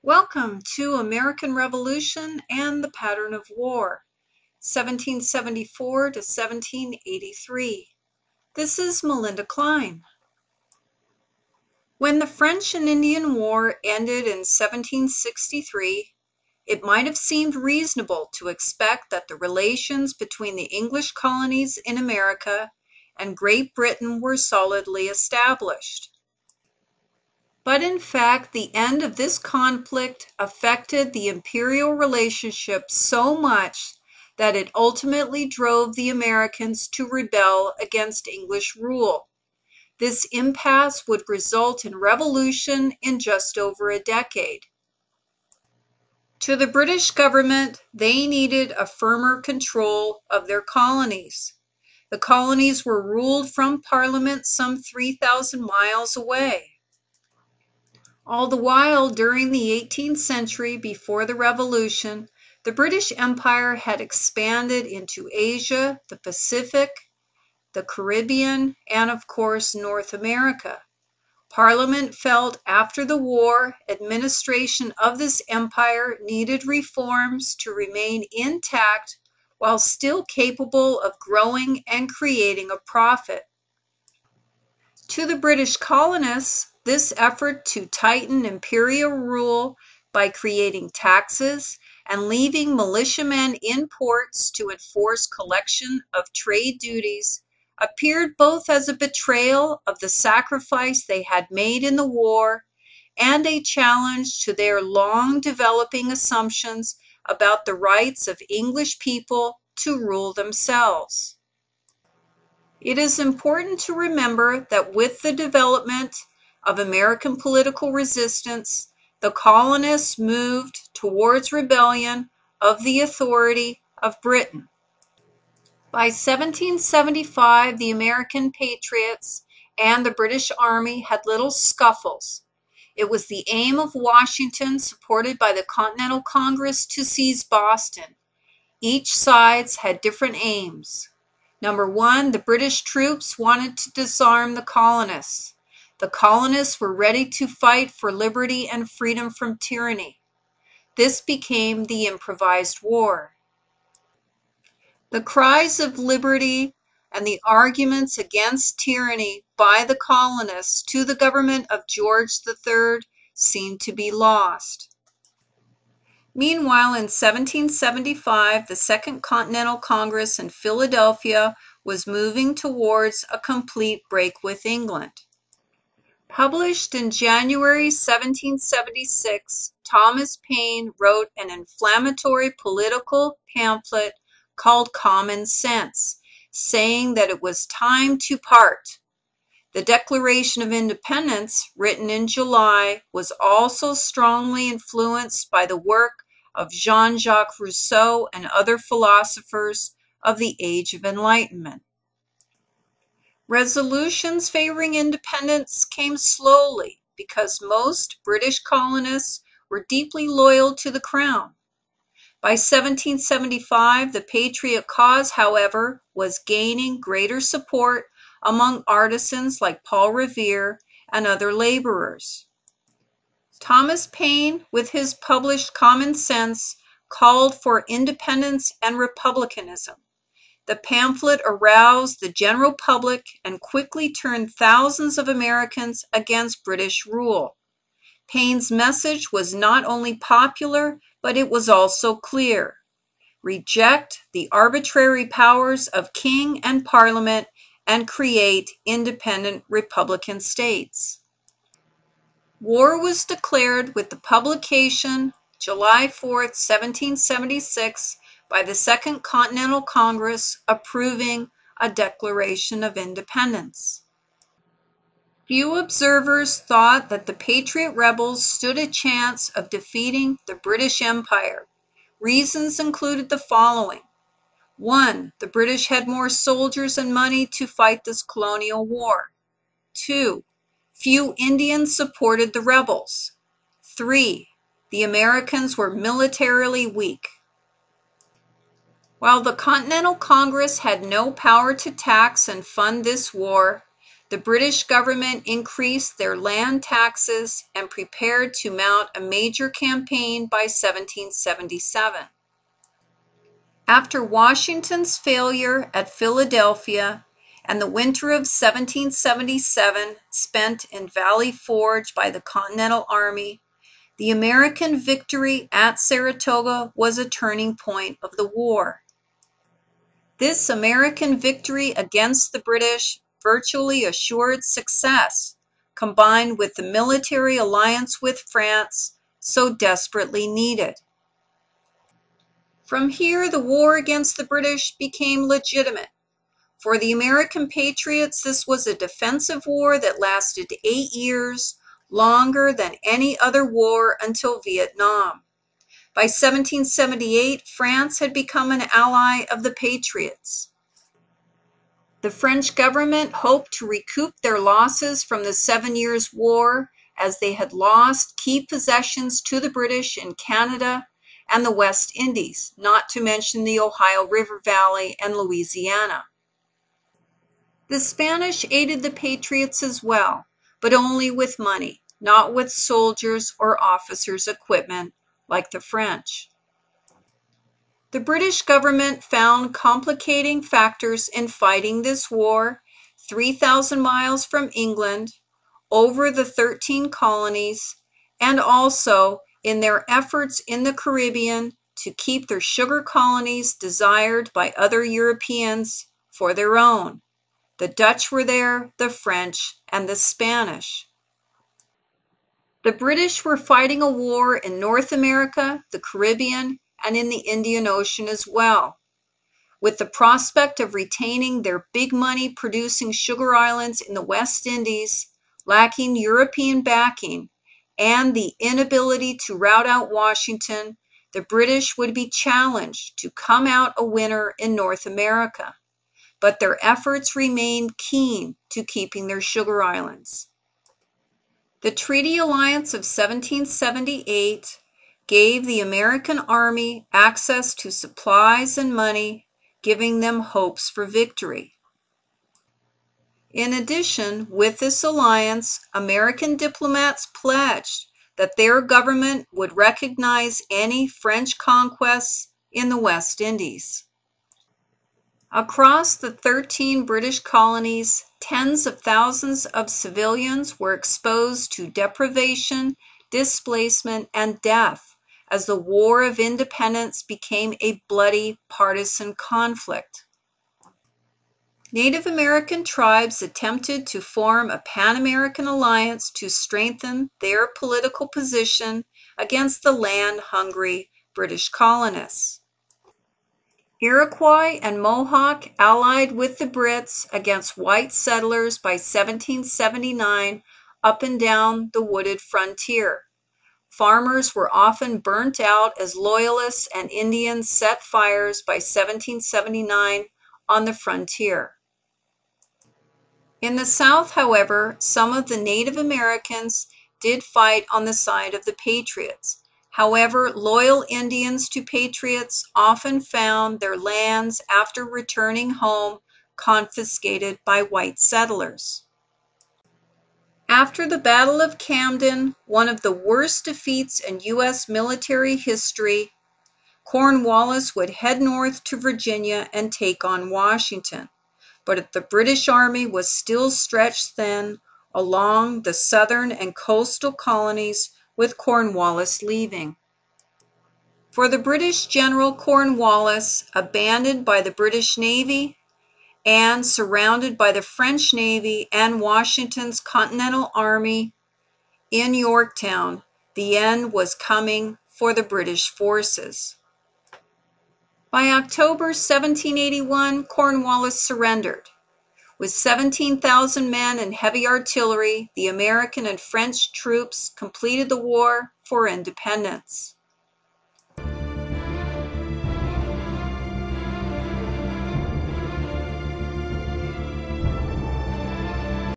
Welcome to American Revolution and the Pattern of War, 1774 to 1783. This is Melinda Klein. When the French and Indian War ended in 1763, it might have seemed reasonable to expect that the relations between the English colonies in America and Great Britain were solidly established. But in fact, the end of this conflict affected the imperial relationship so much that it ultimately drove the Americans to rebel against English rule. This impasse would result in revolution in just over a decade. To the British government, they needed a firmer control of their colonies. The colonies were ruled from Parliament some 3,000 miles away. All the while, during the 18th century, before the Revolution, the British Empire had expanded into Asia, the Pacific, the Caribbean, and of course, North America. Parliament felt after the war, administration of this empire needed reforms to remain intact while still capable of growing and creating a profit. To the British colonists, this effort to tighten imperial rule by creating taxes and leaving militiamen in ports to enforce collection of trade duties appeared both as a betrayal of the sacrifice they had made in the war and a challenge to their long developing assumptions about the rights of English people to rule themselves. It is important to remember that with the development of American political resistance, the colonists moved towards rebellion of the authority of Britain. By 1775, the American patriots and the British Army had little scuffles. It was the aim of Washington, supported by the Continental Congress, to seize Boston. Each side had different aims. Number one, the British troops wanted to disarm the colonists. The colonists were ready to fight for liberty and freedom from tyranny. This became the improvised war. The cries of liberty and the arguments against tyranny by the colonists to the government of George III seemed to be lost. Meanwhile, in 1775, the Second Continental Congress in Philadelphia was moving towards a complete break with England. Published in January 1776, Thomas Paine wrote an inflammatory political pamphlet called Common Sense, saying that it was time to part. The Declaration of Independence, written in July, was also strongly influenced by the work of Jean-Jacques Rousseau and other philosophers of the Age of Enlightenment. Resolutions favoring independence came slowly because most British colonists were deeply loyal to the Crown. By 1775, the Patriot cause, however, was gaining greater support among artisans like Paul Revere and other laborers. Thomas Paine, with his published Common Sense, called for independence and republicanism. The pamphlet aroused the general public and quickly turned thousands of Americans against British rule. Paine's message was not only popular, but it was also clear. Reject the arbitrary powers of king and parliament and create independent republican states. War was declared with the publication, July 4, 1776, by the Second Continental Congress approving a Declaration of Independence. Few observers thought that the Patriot rebels stood a chance of defeating the British Empire. Reasons included the following. 1. The British had more soldiers and money to fight this colonial war. 2. Few Indians supported the rebels. 3. The Americans were militarily weak. While the Continental Congress had no power to tax and fund this war, the British government increased their land taxes and prepared to mount a major campaign by 1777. After Washington's failure at Philadelphia and the winter of 1777 spent in Valley Forge by the Continental Army, the American victory at Saratoga was a turning point of the war. This American victory against the British virtually assured success, combined with the military alliance with France so desperately needed. From here, the war against the British became legitimate. For the American patriots, this was a defensive war that lasted 8 years, longer than any other war until Vietnam. By 1778, France had become an ally of the patriots. The French government hoped to recoup their losses from the 7 Years' War, as they had lost key possessions to the British in Canada and the West Indies, not to mention the Ohio River Valley and Louisiana. The Spanish aided the patriots as well, but only with money, not with soldiers or officers' equipment like the French. The British government found complicating factors in fighting this war 3,000 miles from England, over the 13 colonies, and also in their efforts in the Caribbean to keep their sugar colonies desired by other Europeans for their own. The Dutch were there, the French, and the Spanish. The British were fighting a war in North America, the Caribbean, and in the Indian Ocean as well. With the prospect of retaining their big money producing sugar islands in the West Indies, lacking European backing, and the inability to rout out Washington, the British would be challenged to come out a winner in North America. But their efforts remained keen to keeping their sugar islands. The Treaty Alliance of 1778 gave the American Army access to supplies and money, giving them hopes for victory. In addition, with this alliance, American diplomats pledged that their government would recognize any French conquests in the West Indies. Across the 13 British colonies, tens of thousands of civilians were exposed to deprivation, displacement, and death as the War of Independence became a bloody partisan conflict. Native American tribes attempted to form a Pan-American alliance to strengthen their political position against the land-hungry British colonists. Iroquois and Mohawk allied with the Brits against white settlers by 1779 up and down the wooded frontier. Farmers were often burnt out as Loyalists and Indians set fires by 1779 on the frontier. In the South, however, some of the Native Americans did fight on the side of the Patriots. However, loyal Indians to patriots often found their lands after returning home confiscated by white settlers. After the Battle of Camden, one of the worst defeats in U.S. military history, Cornwallis would head north to Virginia and take on Washington. But the British Army was still stretched thin along the southern and coastal colonies, with Cornwallis leaving. For the British General Cornwallis, abandoned by the British Navy and surrounded by the French Navy and Washington's Continental Army in Yorktown, the end was coming for the British forces. By October 1781, Cornwallis surrendered. With 17,000 men and heavy artillery, the American and French troops completed the war for independence.